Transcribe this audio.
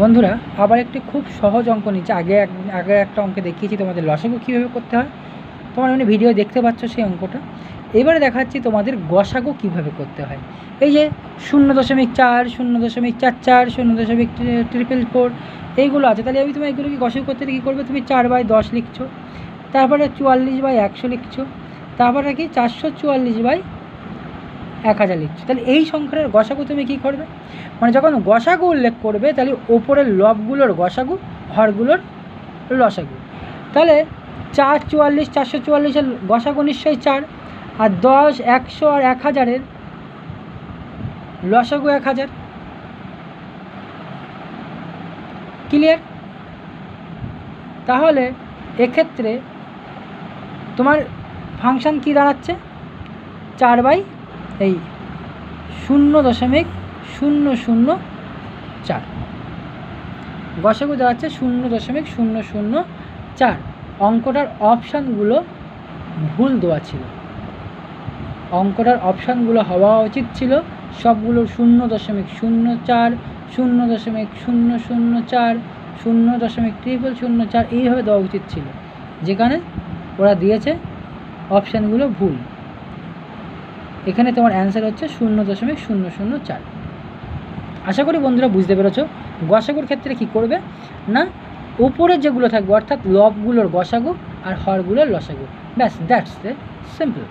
বন্ধুরা আবার একটি খুব সহজ অঙ্ক নিচ্ছে। আগে একটা অঙ্কে দেখিয়েছি তোমাদের লসাগু কীভাবে করতে হয়, তোমরা এমনি ভিডিও দেখতে পাচ্ছ সেই অঙ্কটা। এবারে দেখাচ্ছি তোমাদের গসাগু কীভাবে করতে হয়। এই যে 0.4, 0.44, 0.444 এইগুলো আছে, তাহলে আমি তুমি এগুলোকে গসাগু করতে কী করবে, তুমি 4/10 লিখছো, তারপরে 44/100 লিখছো, তারপরে কি 444/1000 লিখছো। তাহলে এই সংখ্যার গসাগু তুমি কী করবে, মানে যখন গসাগু উল্লেখ করবে তাহলে ওপরের লবগুলোর গসাগু, হরগুলোর লসাগু। তাহলে 444, 444-এর গসাগু নিশ্চয়ই 4, আর 10, 100 আর 1000-এর লসাগু 1000। ক্লিয়ার? তাহলে এক্ষেত্রে তোমার ফাংশান কি দাঁড়াচ্ছে, 4/0.004 গসাগু দাঁড়াচ্ছে 0.004। অঙ্কটার অপশানগুলো ভুল দেওয়া ছিল, অঙ্কটার অপশানগুলো হওয়া উচিত ছিল সবগুলো 0.04, 0.004, 0.0004 এইভাবে দেওয়া উচিত ছিল, যেখানে ওরা দিয়েছে অপশানগুলো ভুল। এখানে তোমার অ্যান্সার হচ্ছে 0.004। আশা করি বন্ধুরা বুঝতে পেরেছ। গসাগুর ক্ষেত্রে কি করবে না, উপরে যেগুলো থাকবে অর্থাৎ লবগুলোর গসাগু আর হরগুলোর লসাগু, ব্যাস, দ্যাটস দ্য সিম্পল।